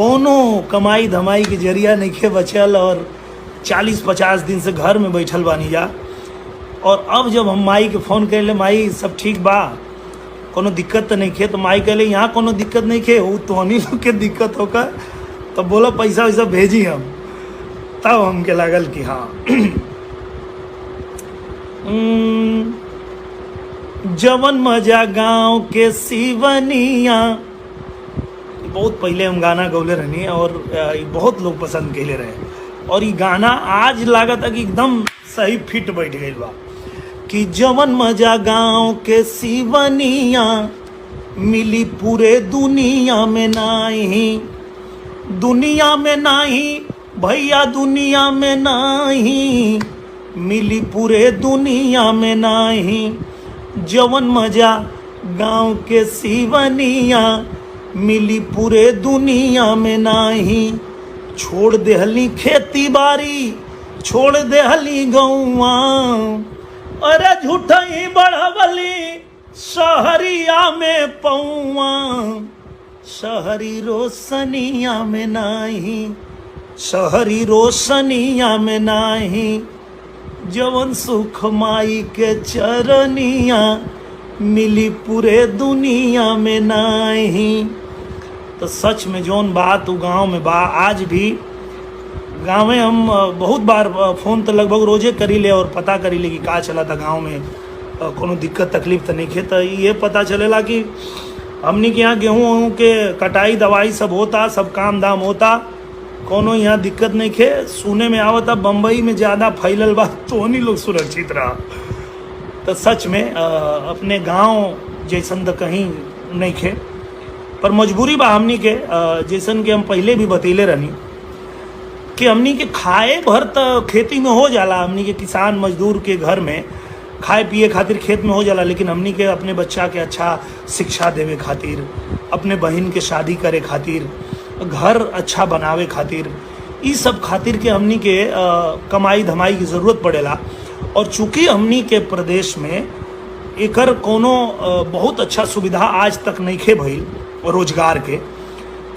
कोनो कमाई धमाई के जरिया नइखे बचल और 40-50 दिन से घर में बैठल बानी जा। और अब जब हम माई के फ़ोन कैले, माई सब ठीक बा, कोनो दिक्कत तो नहीं खे, तो माई कहले यहाँ कोनो दिक्कत नहीं खे, वो तो हनी लोग के दिक्कत होकर, तो बोला पैसा वैसा भेजी हम। तब हमके लागल कि हाँ जवन मजा गांव के सिवनिया, बहुत पहले हम गाना गौले रहनी और बहुत लोग पसंद कैले रहे। और ये गाना आज लागत है कि एकदम सही फिट बैठ गई बा कि जवन मजा गांव के सिवनिया मिली पूरे दुनिया में नाही, दुनिया में नाही भैया, दुनिया में नाही मिली पूरे दुनिया में नाही। जवन मजा गांव के सिवनिया मिली पूरे दुनिया में नाही। छोड़ देहली खेती बाड़ी, छोड़ देहली गौवा, अरे झूठा ही बढ़वली शहरिया में पौवा, शहरी रोशनिया में नाही, शहरी रोशनिया में नाही। जवन सुख माई के चरनिया मिली पूरे दुनिया में नाही। तो सच में जौन बात वो गांव में बा, आज भी गाँव में हम बहुत बार फ़ोन तो लगभग रोजे करी ले और पता करी ले कि का चला था गाँव में, कोनो दिक्कत तकलीफ तो नहीं खे। तो ये पता चलेला कि हमनी के यहाँ गेहूँ के कटाई दवाई सब होता, सब काम दाम होता, कोनो यहाँ दिक्कत नहीं खे। सुने में आवता बम्बई में ज़्यादा फैलल बा, तो नहीं लोग सुरक्षित रहा। तो सच में अपने गांव जैसन तो कहीं नहीं खे, पर मजबूरी बा हमनी के, जैसन के हम पहले भी बतैले रहनी कि हमनी के खाए भर तो खेती में हो जाला, हमनी के किसान मजदूर के घर में खाए पिए खातिर खेत में हो जाला, लेकिन हमनी के अपने बच्चा के अच्छा शिक्षा देवे खातिर, अपने बहन के शादी करे खातिर, घर अच्छा बनावे खातिर, ई सब खातिर के हमनी के कमाई धमाई की ज़रूरत पड़ेला। और चूँकि हमनी के प्रदेश में एकर कोनो बहुत अच्छा सुविधा आज तक नहीं खे भइल रोजगार के,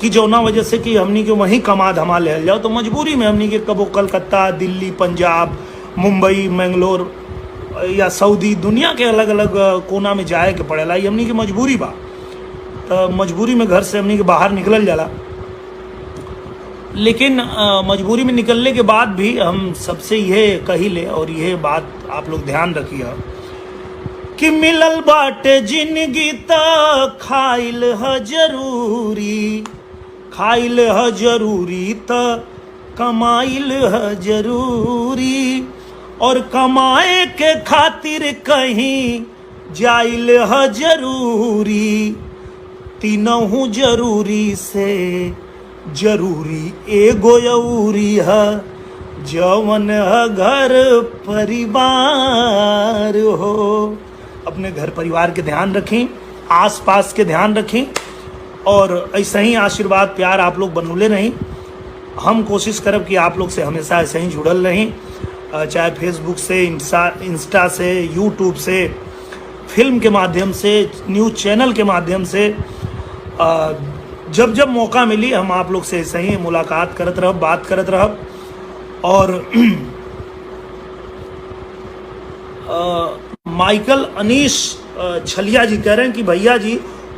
कि जौना वजह से कि हमनी के वहीं कमा धमा ले जाओ, तो मजबूरी में हमनी के कबो कलकत्ता, दिल्ली, पंजाब, मुंबई, मैंगलोर या सऊदी, दुनिया के अलग अलग कोना में जाए के पड़ेला। ये हमनी के मजबूरी बा। तो मजबूरी में घर से हमनी के बाहर निकल जाला, लेकिन मजबूरी में निकलने के बाद भी हम सबसे यह कही ले, और यह बात आप लोग ध्यान रखिए कि मिलल बाटे जिंदगी त खाइल ह जरूरी, खाइल ह जरूरी त कमाइल ह जरूरी, और कमाए के खातिर कहीं जाइल ह जरूरी। तीनों जरूरी से जरूरी एगो यौरी है, जवन है घर परिवार हो। अपने घर परिवार के ध्यान रखें, आसपास के ध्यान रखें, और ऐसा ही आशीर्वाद प्यार आप लोग बनौले रहें। हम कोशिश करब कि आप लोग से हमेशा ऐसे ही जुड़ल रहें, चाहे फेसबुक से, इंस्टा से, यूट्यूब से, फिल्म के माध्यम से, न्यूज़ चैनल के माध्यम से। जब जब मौका मिली हम आप लोग से ऐसे ही मुलाकात करत रहब, बात करत रहब। और माइकल अनीश छलिया जी कह रहे हैं कि भैया जी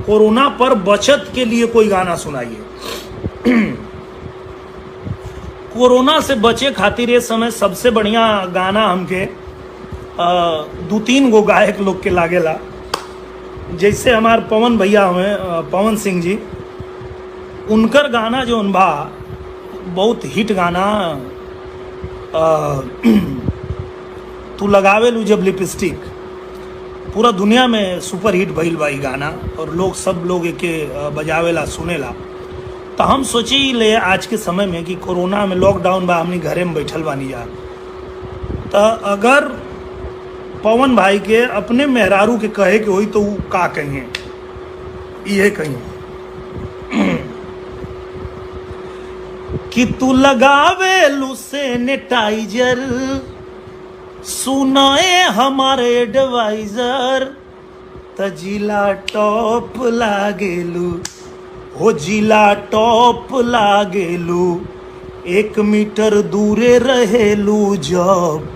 कोरोना पर बचत के लिए कोई गाना सुनाइए। कोरोना से बचे खातिर ये समय सबसे बढ़िया गाना हमके 2-3 गो गायक लोग के लागेला। जैसे हमार पवन भैया हुए, पवन सिंह जी, उनकर गाना जो बा बहुत हिट गाना, तू लगावे लू जब लिपस्टिक, पूरा दुनिया में सुपर हिट भइल बा ई गाना, और लोग सब लोग एके बजावेला, सुनेला। तो हम सोची ले आज के समय में कि कोरोना में लॉकडाउन बा, हमनी घरे में बैठल बानी यार, तो अगर पवन भाई के अपने मेहरारू के कहे के होई तो वो का कहिए, ये कहिए कि तू लगावे लू सैनिटाइजर, सुनाए हमारे एडवाइजर, तजिला टॉप लागेलू हो जिला टॉप लागेलू, 1 मीटर दूरे रहेलू जब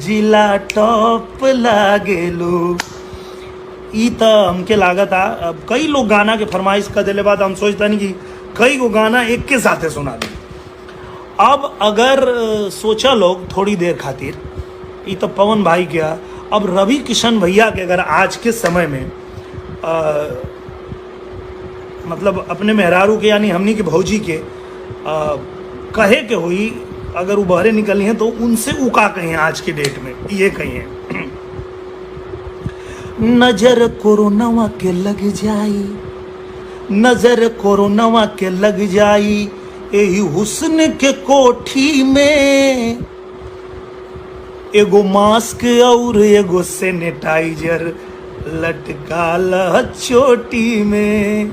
जिला टॉप लागेलू। ई त हमके लागत आ अब कई लोग गाना के फरमाइश कर दिले बाद हम सोचता नहीं कि कई को गाना एक के साथे सुना दी। अब अगर सोचा लोग थोड़ी देर खातिर, ई तो पवन भाई क्या, अब रवि किशन भैया के अगर आज के समय में मतलब अपने मेहरारू के यानी हमनी के भौजी के कहे के हुई अगर वो बहरे निकली हैं तो उनसे उका कहें आज के डेट में ये कहें, नजर कोरोनावा के लग जाई, नजर कोरोनावा के लग जाई, यही हुस्न के कोठी में एगो मास्क और एगो सैनिटाइजर लटकाल चोटी में।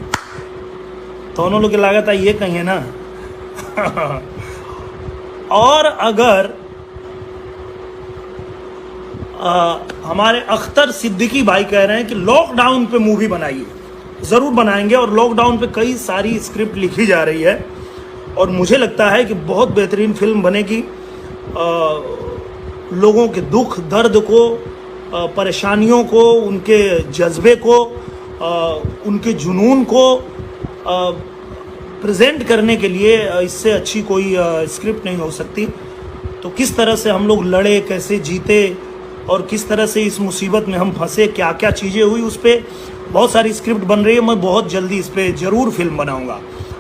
दोनों लोग की लागत है ये कहिए ना। और अगर हमारे अख्तर सिद्दीकी भाई कह रहे हैं कि लॉकडाउन पे मूवी बनाइए, ज़रूर बनाएंगे और लॉकडाउन पे कई सारी स्क्रिप्ट लिखी जा रही है और मुझे लगता है कि बहुत बेहतरीन फिल्म बनेगी। लोगों के दुख दर्द को, परेशानियों को, उनके जज्बे को, उनके जुनून को प्रेजेंट करने के लिए इससे अच्छी कोई स्क्रिप्ट नहीं हो सकती। तो किस तरह से हम लोग लड़े, कैसे जीते और किस तरह से इस मुसीबत में हम फंसे, क्या क्या चीज़ें हुई, उस पर बहुत सारी स्क्रिप्ट बन रही है। मैं बहुत जल्दी इस पर ज़रूर फिल्म बनाऊंगा।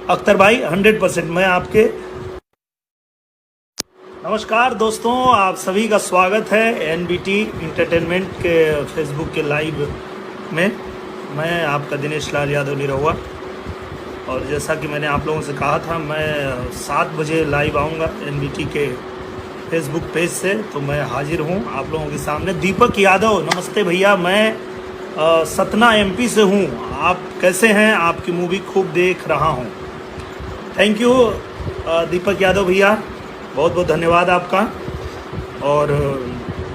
अख्तर भाई 100% मैं आपके। नमस्कार दोस्तों, आप सभी का स्वागत है एनबीटी इंटरटेनमेंट के फेसबुक के लाइव में। मैं आपका दिनेश लाल यादव निरहुआ और जैसा कि मैंने आप लोगों से कहा था, मैं 7 बजे लाइव आऊँगा एनबीटी के फेसबुक पेज से, तो मैं हाजिर हूँ आप लोगों के सामने। दीपक यादव, नमस्ते भैया, मैं सतना एमपी से हूँ। आप कैसे हैं? आपकी मूवी खूब देख रहा हूँ। थैंक यू दीपक यादव भैया, बहुत बहुत धन्यवाद आपका। और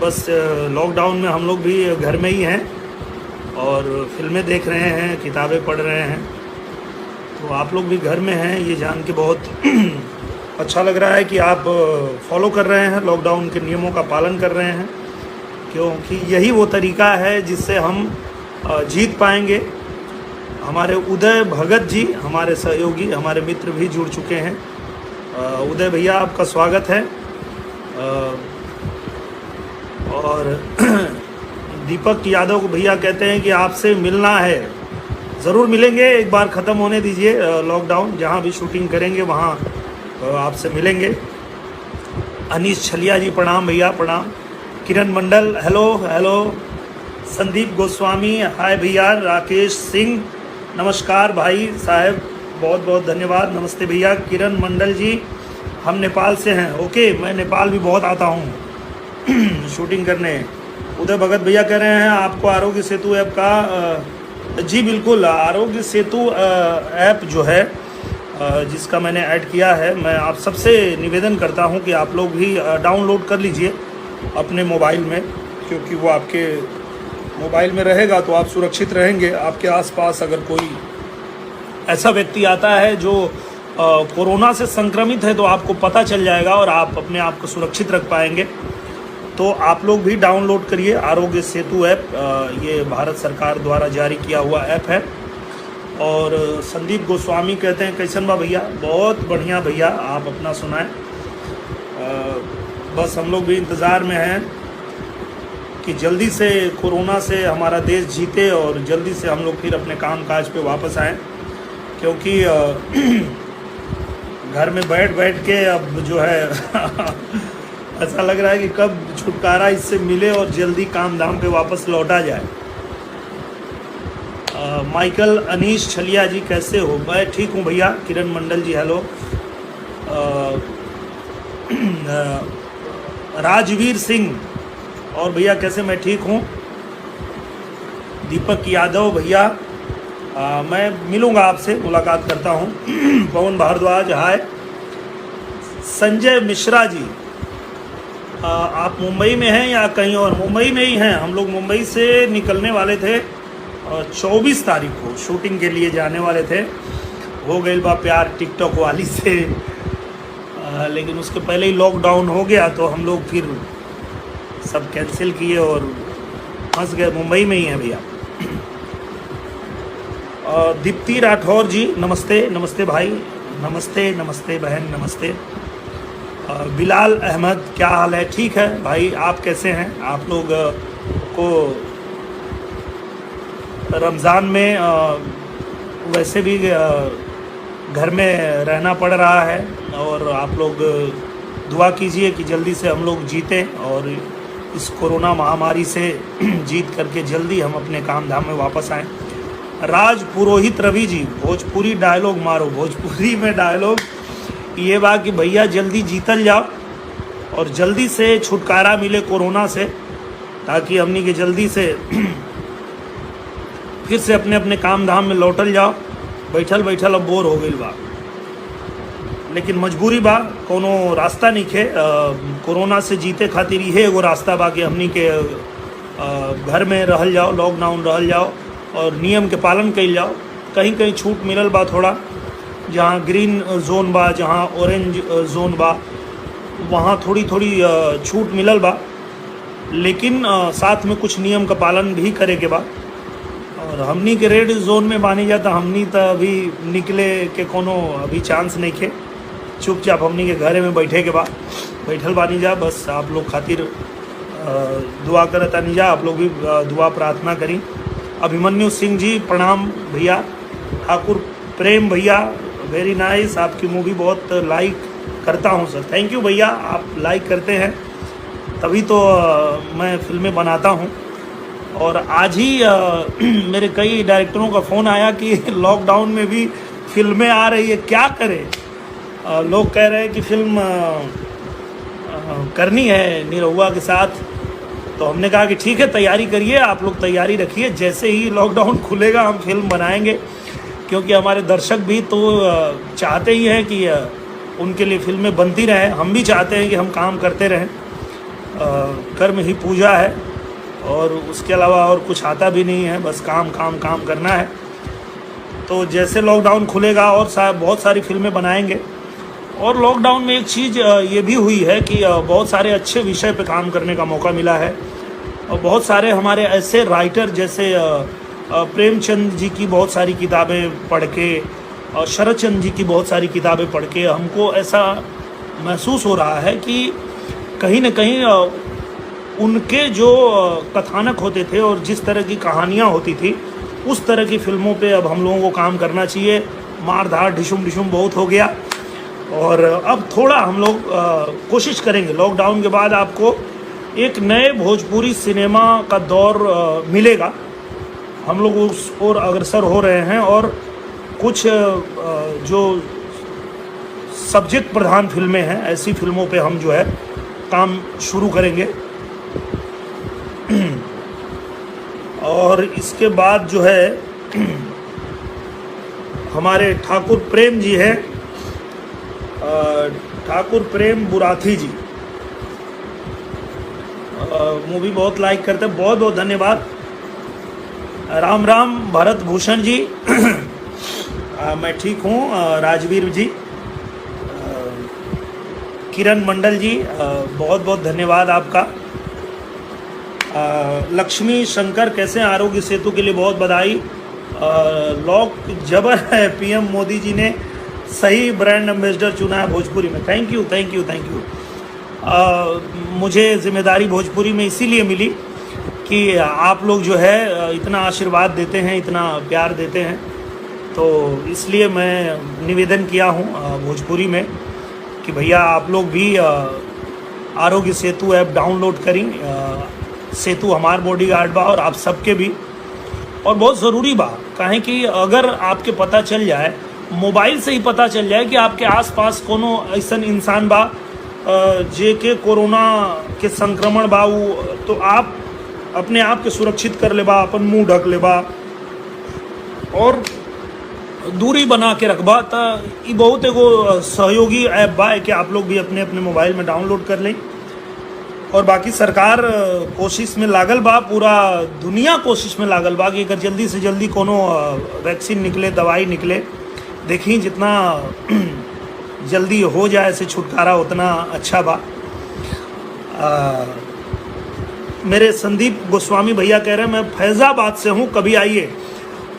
बस लॉकडाउन में हम लोग भी घर में ही हैं और फिल्में देख रहे हैं, किताबें पढ़ रहे हैं। तो आप लोग भी घर में हैं, ये जान के बहुत अच्छा लग रहा है कि आप फॉलो कर रहे हैं, लॉकडाउन के नियमों का पालन कर रहे हैं, क्योंकि यही वो तरीका है जिससे हम जीत पाएंगे। हमारे उदय भगत जी, हमारे सहयोगी, हमारे मित्र भी जुड़ चुके हैं। उदय भैया आपका स्वागत है। और दीपक यादव भैया कहते हैं कि आपसे मिलना है। ज़रूर मिलेंगे, एक बार ख़त्म होने दीजिए लॉकडाउन, जहाँ भी शूटिंग करेंगे वहाँ आपसे मिलेंगे। अनीश छलिया जी प्रणाम भैया, प्रणाम। किरण मंडल हेलो हेलो। संदीप गोस्वामी हाय भैया। राकेश सिंह नमस्कार भाई साहब, बहुत बहुत धन्यवाद। नमस्ते भैया। किरण मंडल जी हम नेपाल से हैं। ओके, मैं नेपाल भी बहुत आता हूँ शूटिंग करने। उदय भगत भैया कह रहे हैं आपको आरोग्य सेतु ऐप का, जी बिल्कुल, आरोग्य सेतु ऐप जो है जिसका मैंने ऐड किया है, मैं आप सबसे निवेदन करता हूं कि आप लोग भी डाउनलोड कर लीजिए अपने मोबाइल में, क्योंकि वो आपके मोबाइल में रहेगा तो आप सुरक्षित रहेंगे। आपके आसपास अगर कोई ऐसा व्यक्ति आता है जो कोरोना से संक्रमित है तो आपको पता चल जाएगा और आप अपने आप को सुरक्षित रख पाएंगे। तो आप लोग भी डाउनलोड करिए आरोग्य सेतु ऐप, ये भारत सरकार द्वारा जारी किया हुआ ऐप है। और संदीप गोस्वामी कहते हैं कैसन बा भैया? बहुत बढ़िया भैया, आप अपना सुनाएं। बस हम लोग भी इंतज़ार में हैं कि जल्दी से कोरोना से हमारा देश जीते और जल्दी से हम लोग फिर अपने काम काज पे वापस आएँ, क्योंकि घर में बैठ बैठ के अब जो है ऐसा लग रहा है कि कब छुटकारा इससे मिले और जल्दी काम धाम पे वापस लौटा जाए। माइकल अनीश छलिया जी कैसे हो? मैं ठीक हूँ भैया। किरण मंडल जी हेलो। राजवीर सिंह और भैया कैसे? मैं ठीक हूँ। दीपक यादव भैया मैं मिलूँगा आपसे, मुलाकात करता हूँ। पवन भारद्वाज हाय। संजय मिश्रा जी आप मुंबई में हैं या कहीं और? मुंबई में ही हैं हम लोग। मुंबई से निकलने वाले थे 24 तारीख को, शूटिंग के लिए जाने वाले थे। हो गई बा प्यार टिकटॉक वाली से, लेकिन उसके पहले ही लॉकडाउन हो गया तो हम लोग फिर सब कैंसिल किए और फंस गए। मुंबई में ही है भैया। दीप्ति राठौर जी नमस्ते। नमस्ते भाई, नमस्ते नमस्ते बहन, नमस्ते। बिलाल अहमद क्या हाल है? ठीक है भाई, आप कैसे हैं? आप लोग को रमज़ान में वैसे भी घर में रहना पड़ रहा है और आप लोग दुआ कीजिए कि जल्दी से हम लोग जीतें और इस कोरोना महामारी से जीत करके जल्दी हम अपने काम धाम में वापस आएं। राज पुरोहित रवि जी भोजपुरी डायलॉग मारो। भोजपुरी में डायलॉग ये बा कि भैया जल्दी जीतल जाओ और जल्दी से छुटकारा मिले कोरोना से, ताकि हमनी के जल्दी से फिर से अपने अपने काम धाम में लौटल जाओ। बैठल बैठल अब बोर हो गई बा, लेकिन मजबूरी बा, कोनो रास्ता नहीं खे। कोरोना से जीते खातिर ये एगो रास्ता बा कि हमनी के घर में रहल जाओ, लॉकडाउन रहल जाओ और नियम के पालन कइल जाओ। कहीं कहीं छूट मिलल बा थोड़ा, जहाँ ग्रीन जोन बा, जहाँ ऑरेंज जोन बा, वहाँ थोड़ी थोड़ी छूट मिलल बा, लेकिन साथ में कुछ नियम का पालन भी करे के बा। और हमनी के रेड जोन में बानी जाता, हमनी तो अभी निकले के कोनो अभी चांस नहीं खे। चुपचाप हमनी के घरे में बैठे के बा, बैठल बानी जा। बस आप लोग खातिर दुआ करता नहीं जा, आप लोग भी दुआ प्रार्थना करी। अभिमन्यु सिंह जी प्रणाम भैया। ठाकुर प्रेम भैया वेरी नाइस, आपकी मूवी बहुत लाइक करता हूँ सर। थैंक यू भैया, आप लाइक करते हैं तभी तो मैं फिल्में बनाता हूँ। और आज ही मेरे कई डायरेक्टरों का फ़ोन आया कि लॉकडाउन में भी फिल्में आ रही है, क्या करें। लोग कह रहे हैं कि फिल्म करनी है निरहुआ के साथ, तो हमने कहा कि ठीक है तैयारी करिए, आप लोग तैयारी रखिए, जैसे ही लॉकडाउन खुलेगा हम फिल्म बनाएंगे, क्योंकि हमारे दर्शक भी तो चाहते ही हैं कि उनके लिए फिल्में बनती रहें। हम भी चाहते हैं कि हम काम करते रहें। कर्म ही पूजा है और उसके अलावा और कुछ आता भी नहीं है, बस काम काम काम करना है। तो जैसे लॉकडाउन खुलेगा और बहुत सारी फिल्में बनाएंगे। और लॉकडाउन में एक चीज़ ये भी हुई है कि बहुत सारे अच्छे विषय पे काम करने का मौका मिला है और बहुत सारे हमारे ऐसे राइटर जैसे प्रेमचंद जी की बहुत सारी किताबें पढ़ के और शरद चंद्र जी की बहुत सारी किताबें पढ़ के हमको ऐसा महसूस हो रहा है कि कहीं न कहीं उनके जो कथानक होते थे और जिस तरह की कहानियाँ होती थी, उस तरह की फिल्मों पे अब हम लोगों को काम करना चाहिए। मार धाड़ ढिशुम ढिशुम बहुत हो गया और अब थोड़ा हम लोग कोशिश करेंगे। लॉकडाउन के बाद आपको एक नए भोजपुरी सिनेमा का दौर मिलेगा। हम लोग उस ओर अग्रसर हो रहे हैं और कुछ जो सब्जेक्ट प्रधान फिल्में हैं, ऐसी फिल्मों पे हम जो है काम शुरू करेंगे। और इसके बाद जो है हमारे ठाकुर प्रेम जी हैं, ठाकुर प्रेम बुराथी जी मूवी बहुत लाइक करते हैं, बहुत बहुत धन्यवाद। राम राम भरत भूषण जी मैं ठीक हूँ। राजवीर जी, किरण मंडल जी बहुत बहुत धन्यवाद आपका। लक्ष्मी शंकर कैसे हैं? आरोग्य सेतु के लिए बहुत बधाई। लॉक जबर है, पीएम मोदी जी ने सही ब्रांड एम्बेसडर चुना है भोजपुरी में। Thank you thank you thank you. मुझे जिम्मेदारी भोजपुरी में इसीलिए मिली कि आप लोग जो है इतना आशीर्वाद देते हैं, इतना प्यार देते हैं, तो इसलिए मैं निवेदन किया हूँ भोजपुरी में कि भैया आप लोग भी आरोग्य सेतु ऐप डाउनलोड करें। सेतु हमार बॉडीगार्ड बा और आप सबके भी, और बहुत ज़रूरी बा, काहे कि अगर आपके पता चल जाए, मोबाइल से ही पता चल जाए कि आपके आसपास कोनो ऐसा इंसान बा जे के कोरोना के संक्रमण बा, तो आप अपने आप के सुरक्षित कर लेबा, अपन मुंह ढक लेबा और दूरी बना के रखबा। तो ये बहुत एगो सहयोगी ऐप बा कि आप लोग भी अपने अपने मोबाइल में डाउनलोड कर लें। और बाकी सरकार कोशिश में लागल बा, पूरा दुनिया कोशिश में लागल बा कि अगर जल्दी से जल्दी कोनो वैक्सीन निकले, दवाई निकले, देखी जितना जल्दी हो जाए से छुटकारा उतना अच्छा बा। मेरे संदीप गोस्वामी भैया कह रहे हैं मैं फैज़ाबाद से हूँ, कभी आइए।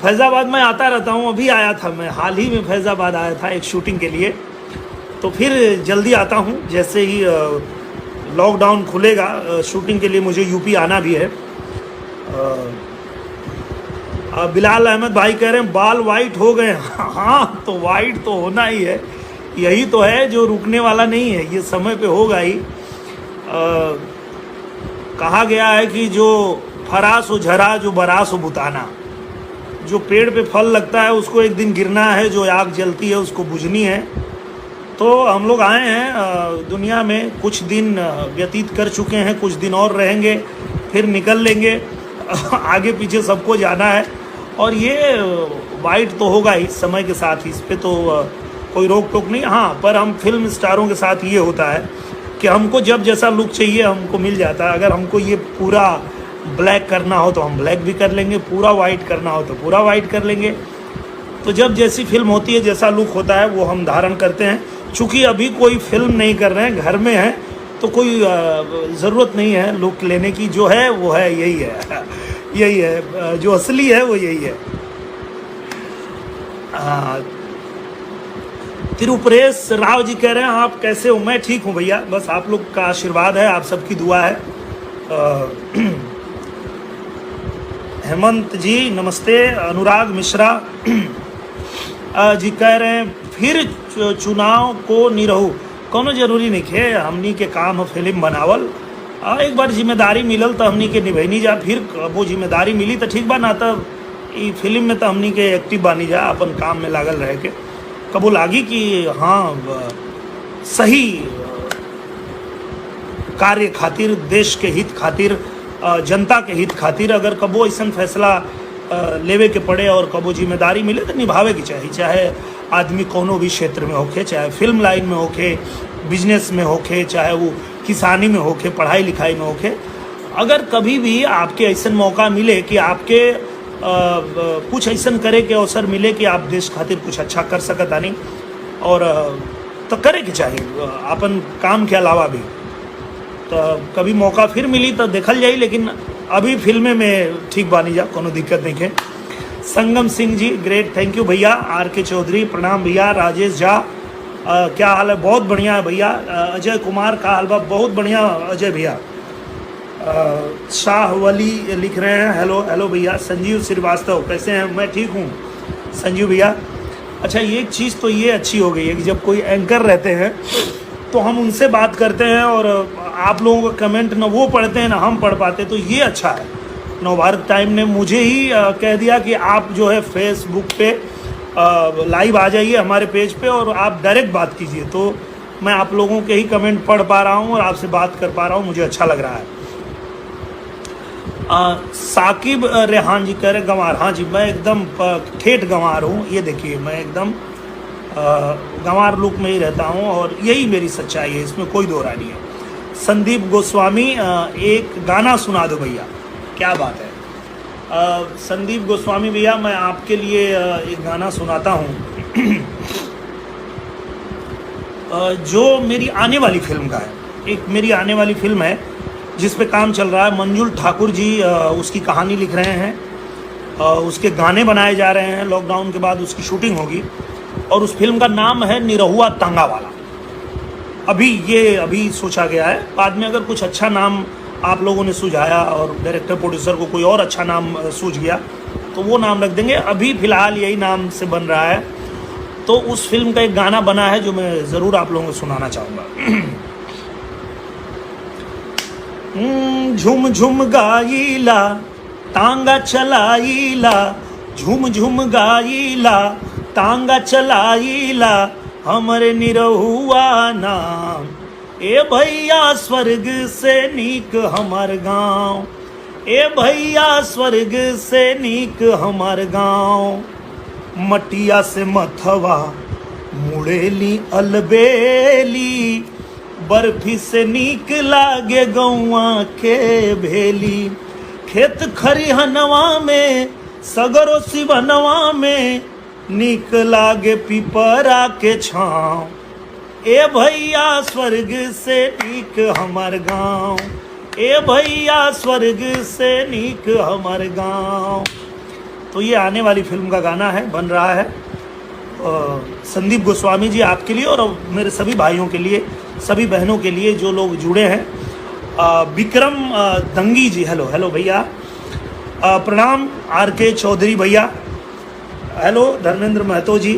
फैज़ाबाद में आता रहता हूँ, अभी आया था मैं, हाल ही में फैज़ाबाद आया था एक शूटिंग के लिए, तो फिर जल्दी आता हूँ जैसे ही लॉकडाउन खुलेगा। शूटिंग के लिए मुझे यूपी आना भी है। बिलाल अहमद भाई कह रहे हैं बाल वाइट हो गए। हाँ, तो वाइट तो होना ही है, यही तो है जो रुकने वाला नहीं है, ये समय पे होगा ही। कहा गया है कि जो फरास हो झरा जो बरास हो बुताना, जो पेड़ पे फल लगता है उसको एक दिन गिरना है, जो आग जलती है उसको बुझनी है। तो हम लोग आए हैं दुनिया में, कुछ दिन व्यतीत कर चुके हैं, कुछ दिन और रहेंगे, फिर निकल लेंगे। आगे पीछे सबको जाना है, और ये वाइट तो होगा ही समय के साथ ही, इस पर तो कोई रोक टोक नहीं। हाँ, पर हम फिल्म स्टारों के साथ ये होता है कि हमको जब जैसा लुक चाहिए हमको मिल जाता है। अगर हमको ये पूरा ब्लैक करना हो तो हम ब्लैक भी कर लेंगे, पूरा वाइट करना हो तो पूरा वाइट कर लेंगे। तो जब जैसी फिल्म होती है, जैसा लुक होता है वो हम धारण करते हैं। चूँकि अभी कोई फिल्म नहीं कर रहे हैं, घर में हैं, तो कोई ज़रूरत नहीं है लुक लेने की। जो है वो है, यही है, यही है, जो असली है वो यही है। तिरुपरेश राव जी कह रहे हैं आप कैसे हो? मैं ठीक हूँ भैया, बस आप लोग का आशीर्वाद है, आप सबकी दुआ है। हेमंत जी नमस्ते। अनुराग मिश्रा जी कह रहे हैं फिर चुनाव को नहीं रहू, कोनो जरूरी नहीं है, हमनी के काम फिल्म बनावल। एक बार जिम्मेदारी मिलल तो हमनी के निभैनी जा, फिर वो जिम्मेदारी मिली तो ठीक बा, ना तब ई फिल्म में तो हमनी के एक्टिव बानी जा, अपन काम में लागल रह के। कबो लागी कि हाँ सही कार्य खातिर, देश के हित खातिर, जनता के हित खातिर अगर कबो ऐसा फैसला लेवे के पड़े और कबो जिम्मेदारी मिले तो निभावे की चाहिए। चाहे आदमी कोनो भी क्षेत्र में होके, चाहे फिल्म लाइन में होके, बिजनेस में होके, चाहे वो किसानी में होके, पढ़ाई लिखाई में होके, अगर कभी भी आपके ऐसा मौका मिले कि आपके कुछ ऐसा करे के अवसर मिले कि आप देश खातिर कुछ अच्छा कर सकता नहीं, और तो करे के चाहिए अपन काम के अलावा भी। तो कभी मौका फिर मिली तो देखल जाई, लेकिन अभी फिल्में में ठीक बानी जा, कोनो दिक्कत नहीं है। संगम Singh ji great, thank you भैया। आर के चौधरी प्रणाम भैया। राजेश झा क्या हाल है? बहुत बढ़िया है भैया। अजय कुमार का हाल बा? बहुत बढ़िया अजय भैया। शाह वली लिख रहे हैं हेलो हेलो भैया। संजीव श्रीवास्तव कैसे हैं? मैं ठीक हूँ संजीव भैया। अच्छा, ये एक चीज़ तो ये अच्छी हो गई है कि जब कोई एंकर रहते हैं तो हम उनसे बात करते हैं और आप लोगों का कमेंट ना वो पढ़ते हैं ना हम पढ़ पाते, तो ये अच्छा है। नवभारत टाइम ने मुझे ही कह दिया कि आप जो है फेसबुक पे लाइव आ जाइए हमारे पेज पे और आप डायरेक्ट बात कीजिए, तो मैं आप लोगों के ही कमेंट पढ़ पा रहा हूँ और आपसे बात कर पा रहा हूँ, मुझे अच्छा लग रहा है। साकिब रेहान जी कह रहे गंवार। हाँ जी, मैं एकदम ठेठ गंवार हूँ, ये देखिए मैं एकदम गंवार लुक में ही रहता हूँ और यही मेरी सच्चाई है, इसमें कोई दो राय नहीं है। संदीप गोस्वामी एक गाना सुना दो भैया। क्या बात है संदीप गोस्वामी भैया, मैं आपके लिए एक गाना सुनाता हूँ जो मेरी आने वाली फिल्म का है। एक मेरी आने वाली फिल्म है जिस पे काम चल रहा है। मंजुल ठाकुर जी उसकी कहानी लिख रहे हैं, उसके गाने बनाए जा रहे हैं, लॉकडाउन के बाद उसकी शूटिंग होगी और उस फिल्म का नाम है निरहुआ तांगा वाला। अभी सोचा गया है, बाद में अगर कुछ अच्छा नाम आप लोगों ने सुझाया और डायरेक्टर प्रोड्यूसर को कोई और अच्छा नाम सूझ गया तो वो नाम रख देंगे। अभी फ़िलहाल यही नाम से बन रहा है। तो उस फिल्म का एक गाना बना है जो मैं ज़रूर आप लोगों को सुनाना चाहूँगा। झुम झुम गाइला तांगा चलाइला, झुम झुम गाइला तांगा चलाइला, हमरे निरहुआ नाम। ए भैया स्वर्ग से नीक हमार गाँव, ए भैया स्वर्ग से नीक हमार गाँव। मटिया से मथवा मुड़ेली अलबेली, बर्फी से नीक लागे गौआ के भेली। खेत खरिहनवा में सगरो सिवनवा में नीक लागे पिपरा के छाँव, ए भैया स्वर्ग से नीक हमर गाँव, ए भैया स्वर्ग से नीक हमर गाँव। तो ये आने वाली फिल्म का गाना है, बन रहा है संदीप गोस्वामी जी आपके लिए और मेरे सभी भाइयों के लिए, सभी बहनों के लिए जो लोग जुड़े हैं। विक्रम दंगी जी, हेलो हेलो भैया, प्रणाम RK चौधरी भैया, हेलो धर्मेंद्र महतो जी,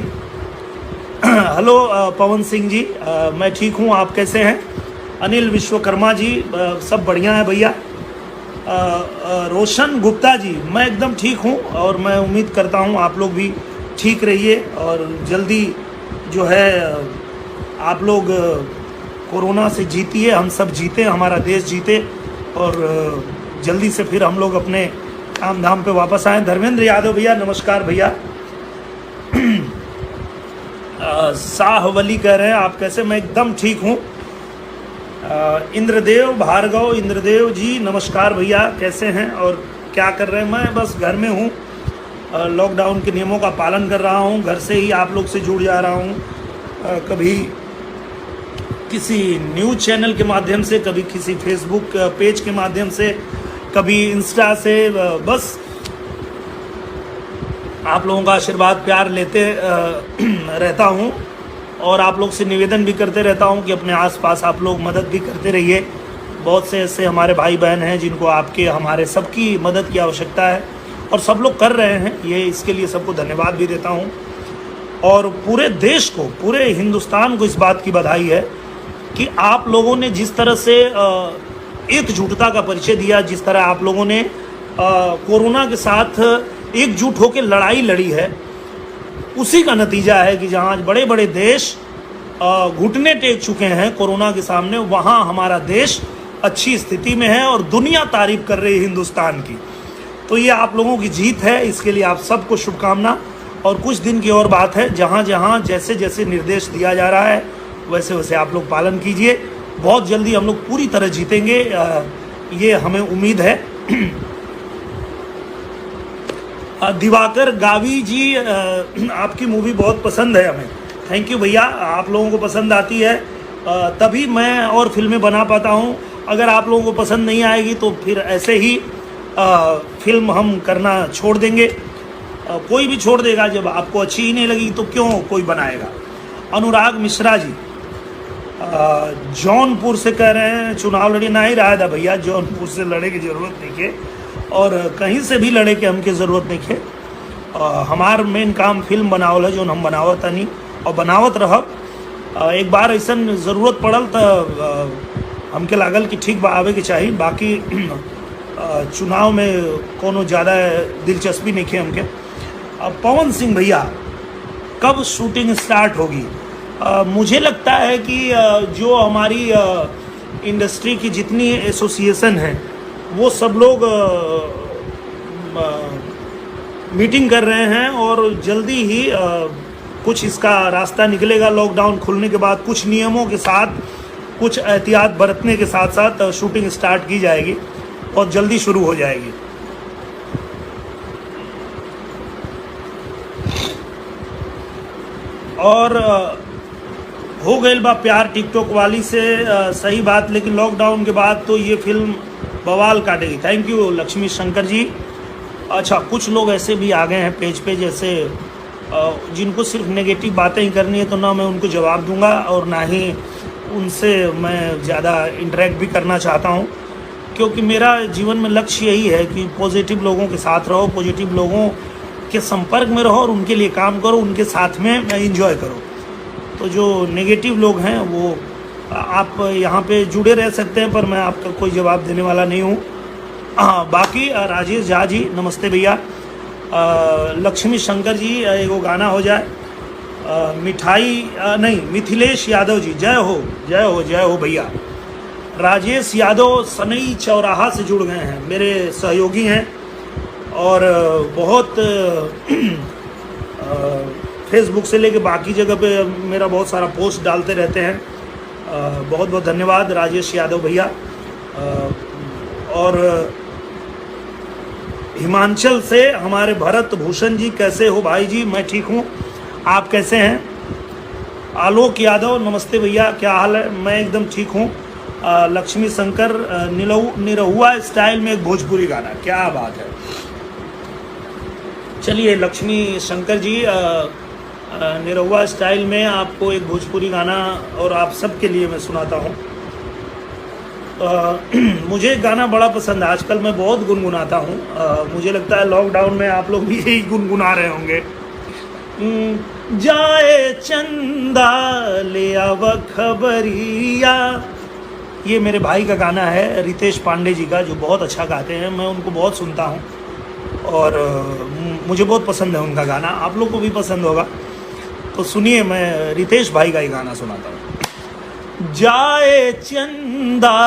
हेलो पवन सिंह जी, मैं ठीक हूँ, आप कैसे हैं? अनिल विश्वकर्मा जी, सब बढ़िया है भैया। रोशन गुप्ता जी, मैं एकदम ठीक हूँ और मैं उम्मीद करता हूँ आप लोग भी ठीक रहिए और जल्दी जो है आप लोग कोरोना से जीतिए, हम सब जीते, हमारा देश जीते और जल्दी से फिर हम लोग अपने काम धाम पे वापस आएँ। धर्मेंद्र यादव भैया, नमस्कार भैया। शाह वली कह रहे हैं आप कैसे? मैं एकदम ठीक हूँ। इंद्रदेव भार्गव, इंद्रदेव जी नमस्कार भैया, कैसे हैं और क्या कर रहे हैं? मैं बस घर में हूँ, लॉकडाउन के नियमों का पालन कर रहा हूँ, घर से ही आप लोग से जुड़ जा रहा हूँ, कभी किसी न्यूज़ चैनल के माध्यम से, कभी किसी फेसबुक पेज के माध्यम से, कभी इंस्टा से, बस आप लोगों का आशीर्वाद प्यार लेते रहता हूँ और आप लोग से निवेदन भी करते रहता हूँ कि अपने आसपास आप लोग मदद भी करते रहिए। बहुत से ऐसे हमारे भाई बहन हैं जिनको आपके हमारे सबकी मदद की आवश्यकता है और सब लोग कर रहे हैं, ये इसके लिए सबको धन्यवाद भी देता हूँ। और पूरे देश को, पूरे हिंदुस्तान को इस बात की बधाई है कि आप लोगों ने जिस तरह से एकजुटता का परिचय दिया, जिस तरह आप लोगों ने कोरोना के साथ एकजुट होकर लड़ाई लड़ी है, उसी का नतीजा है कि जहाँ बड़े बड़े देश घुटने टेक चुके हैं कोरोना के सामने, वहाँ हमारा देश अच्छी स्थिति में है और दुनिया तारीफ कर रही है हिंदुस्तान की। तो ये आप लोगों की जीत है, इसके लिए आप सबको शुभकामना। और कुछ दिन की और बात है, जहाँ जहाँ जैसे जैसे निर्देश दिया जा रहा है वैसे वैसे आप लोग पालन कीजिए। बहुत जल्दी हम लोग पूरी तरह जीतेंगे, ये हमें उम्मीद है। दिवाकर गावी जी, आपकी मूवी बहुत पसंद है हमें। थैंक यू भैया, आप लोगों को पसंद आती है तभी मैं और फिल्में बना पाता हूँ। अगर आप लोगों को पसंद नहीं आएगी तो फिर ऐसे ही फिल्म हम करना छोड़ देंगे। कोई भी छोड़ देगा, जब आपको अच्छी ही नहीं लगी तो क्यों कोई बनाएगा। अनुराग मिश्रा जी जौनपुर से कह रहे हैं चुनाव लड़ना ही रहा था भैया, जौनपुर से लड़े की ज़रूरत नहीं है और कहीं से भी लड़े के हमके ज़रूरत नहीं है। हमार मेन काम फिल्म बनावल है, जो हम बनावत नहीं और बनावत रहब। एक बार ऐसा ज़रूरत पड़ल तो हमके लागल कि ठीक आवे के चाहिए, बाकी चुनाव में कोनो ज़्यादा दिलचस्पी नहीं है हमके। पवन सिंह भैया, कब शूटिंग स्टार्ट होगी? मुझे लगता है कि जो हमारी इंडस्ट्री की जितनी एसोसिएशन है वो सब लोग मीटिंग कर रहे हैं और जल्दी ही कुछ इसका रास्ता निकलेगा। लॉकडाउन खुलने के बाद कुछ नियमों के साथ, कुछ एहतियात बरतने के साथ साथ शूटिंग स्टार्ट की जाएगी और जल्दी शुरू हो जाएगी। और हो गई बा प्यार टिकटॉक वाली से, सही बात, लेकिन लॉकडाउन के बाद तो ये फिल्म बवाल काटेगी। Thank you Lakshmi Shankar ji. अच्छा, कुछ लोग ऐसे भी आ गए हैं पेज पे जैसे जिनको सिर्फ नेगेटिव बातें ही करनी है, तो ना मैं उनको जवाब दूंगा और ना ही उनसे मैं ज़्यादा इंटरेक्ट भी करना चाहता हूं, क्योंकि मेरा जीवन में लक्ष्य यही है कि पॉजिटिव लोगों के साथ रहो, पॉजिटिव लोगों के संपर्क में रहो और उनके लिए काम करो, उनके साथ में एंजॉय करो। तो जो नेगेटिव लोग हैं वो आप यहाँ पे जुड़े रह सकते हैं, पर मैं आपका कोई जवाब देने वाला नहीं हूँ। बाकी राजेश झा जी नमस्ते भैया। लक्ष्मी शंकर जी, एगो गाना हो जाए। मिथिलेश यादव जी, जय हो जय हो जय हो भैया। राजेश यादव सनई चौराहा से जुड़ गए हैं, मेरे सहयोगी हैं और बहुत फेसबुक से लेके बाकी जगह पे मेरा बहुत सारा पोस्ट डालते रहते हैं। बहुत बहुत धन्यवाद राजेश यादव भैया। और हिमाचल से हमारे भरत भूषण जी, कैसे हो भाई जी? मैं ठीक हूँ, आप कैसे हैं? आलोक यादव, नमस्ते भैया, क्या हाल है? मैं एकदम ठीक हूँ। लक्ष्मी शंकर, निरहुआ स्टाइल में एक भोजपुरी गाना, क्या बात है। चलिए लक्ष्मी शंकर जी, निरहुआ स्टाइल में आपको एक भोजपुरी गाना और आप सबके लिए मैं सुनाता हूँ। मुझे गाना बड़ा पसंद है, आजकल मैं बहुत गुनगुनाता हूँ। मुझे लगता है लॉकडाउन में आप लोग भी यही गुनगुना रहे होंगे। जाए चंदा ले आव खबरिया, ये मेरे भाई का गाना है, रितेश पांडे जी का, जो बहुत अच्छा गाते हैं। मैं उनको बहुत सुनता हूँ और मुझे बहुत पसंद है उनका गाना, आप लोग को भी पसंद होगा। तो सुनिए, मैं रितेश भाई का ही गाना सुनाता हूँ। जाए चंदा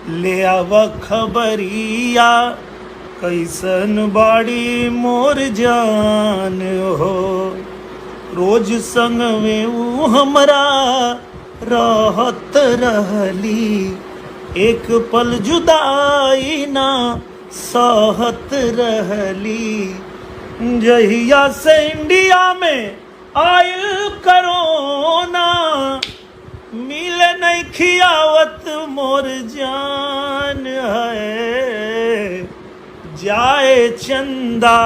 ले आव खबरिया, कैसन बाड़ी मोर जान हो, रोज संग में ऊ हमरा रहत रहली, एक पल जुदाई ना सहत रहली, जहिया से इंडिया में आइल करोना, मिले नहीं खियावत मोर जान है, जाए चंदा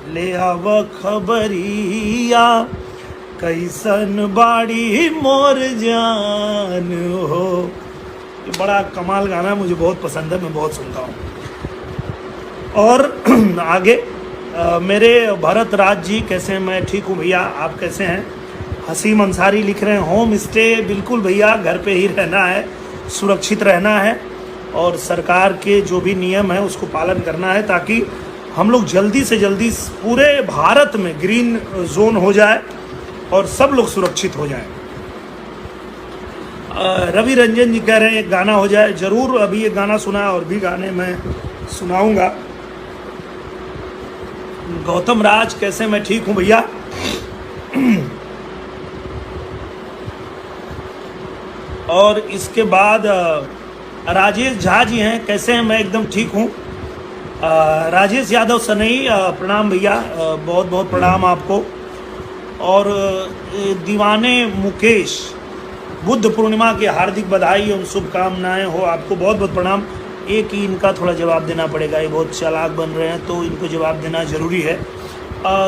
ले आव खबरिया, कैसन बाड़ी मोर जान हो। ये बड़ा कमाल गाना है, मुझे बहुत पसंद है, मैं बहुत सुनता हूँ। और आगे मेरे भरत राज जी, कैसे हैं? मैं ठीक हूँ भैया, आप कैसे हैं? हसीम अंसारी लिख रहे हैं, होम स्टे, बिल्कुल भैया, घर पे ही रहना है, सुरक्षित रहना है और सरकार के जो भी नियम है उसको पालन करना है, ताकि हम लोग जल्दी से जल्दी पूरे भारत में ग्रीन जोन हो जाए और सब लोग सुरक्षित हो जाएं। रवि रंजन जी कह रहे हैं एक गाना हो जाए, ज़रूर। अभी एक गाना सुना है और भी गाने मैं सुनाऊंगा। गौतम राज, कैसे? मैं ठीक हूँ भैया। और इसके बाद राजेश झा जी हैं, कैसे हैं? मैं एकदम ठीक हूँ। राजेश यादव सनई, प्रणाम भैया, बहुत बहुत प्रणाम आपको। और दीवाने मुकेश, बुद्ध पूर्णिमा की हार्दिक बधाई एवं शुभकामनाएं हो आपको, बहुत बहुत प्रणाम। एक ही इनका थोड़ा जवाब देना पड़ेगा, ये बहुत चालाक बन रहे हैं तो इनको जवाब देना जरूरी है।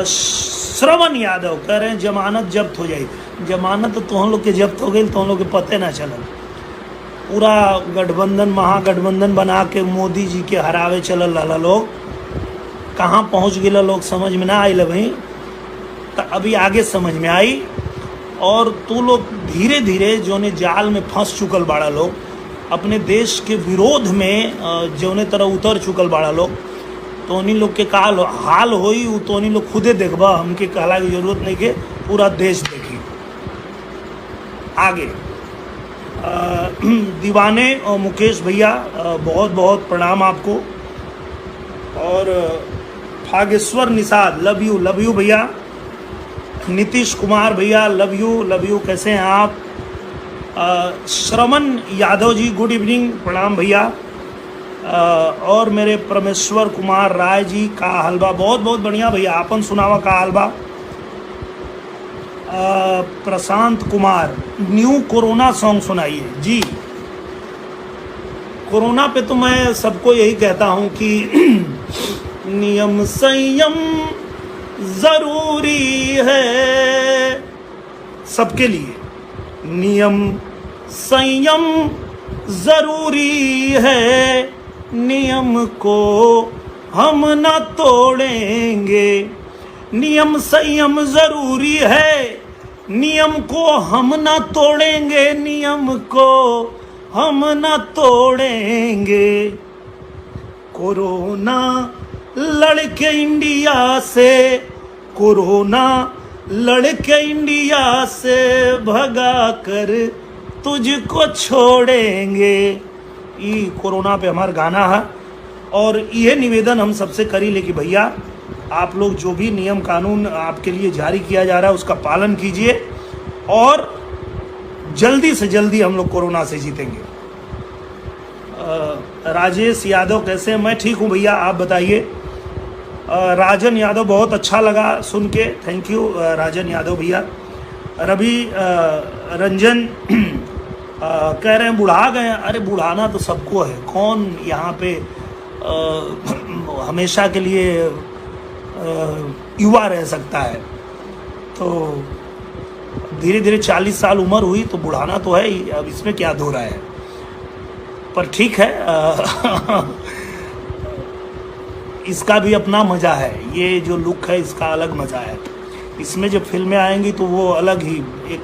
श्रवण यादव कह रहे हैं जमानत जब्त हो जाएगी। जमानत तो हम लोग के जब्त हो गई, तो हम लोग के पते ना चलल। पूरा गठबंधन, महागठबंधन बना के मोदी जी के हरावे चलल रहा लोग, कहाँ पहुँच गए लोग समझ में ना आइल भाई। तो अभी आगे समझ में आई। और तू लोग धीरे धीरे जोने जाल में फंस चुकल बाड़ा लोग, अपने देश के विरोध में जौने तरह उतर चुकल बाड़ा लोग, तो उन्हीं लोग के का हाल होई उ तो उन्हीं लोग खुदे देखबा, हमके कहला की जरूरत नहीं के, पूरा देश देखी। आगे दीवाने और मुकेश भैया, बहुत बहुत प्रणाम आपको। और फागेश्वर निषाद, लव यू भैया। नीतीश कुमार भैया, लव यू, कैसे हैं आप? श्रवण यादव जी, गुड इवनिंग, प्रणाम भैया। और मेरे परमेश्वर कुमार राय जी, का हलवा, बहुत बहुत बढ़िया भैया, आपन सुनावा का हलवा। Prashant Kumar, new corona song सुनाइए जी। कोरोना पे तो मैं सबको यही कहता हूं कि नियम संयम जरूरी है सबके लिए, नियम संयम जरूरी है, नियम को हम न तोड़ेंगे। नियम संयम जरूरी है, नियम को हम न तोड़ेंगे, नियम को हम न तोड़ेंगे। कोरोना लड़के इंडिया से, कोरोना लड़के इंडिया से भगा कर तुझको छोड़ेंगे। ये कोरोना पे हमारा गाना है और ये निवेदन हम सबसे करी ले कि भैया आप लोग जो भी नियम कानून आपके लिए जारी किया जा रहा है उसका पालन कीजिए और जल्दी से जल्दी हम लोग कोरोना से जीतेंगे। राजेश यादव, कैसे हैं? मैं ठीक हूँ भैया, आप बताइए। राजन यादव, बहुत अच्छा लगा सुन के, थैंक यू राजन यादव भैया। रवि रंजन कह रहे हैं बुढ़ा गए। अरे बुढ़ाना तो सबको है, कौन यहाँ पे हमेशा के लिए युवा रह सकता है। तो धीरे धीरे 40 साल उम्र हुई तो बुढ़ाना तो है ही, अब इसमें क्या दो राय है। पर ठीक है, इसका भी अपना मज़ा है, ये जो लुक है इसका अलग मज़ा है। इसमें जब फिल्में आएंगी तो वो अलग ही एक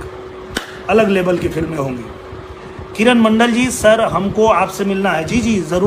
अलग लेवल की फिल्में होंगी। किरण मंडल जी, सर हमको आपसे मिलना है। जी जी ज़रूर।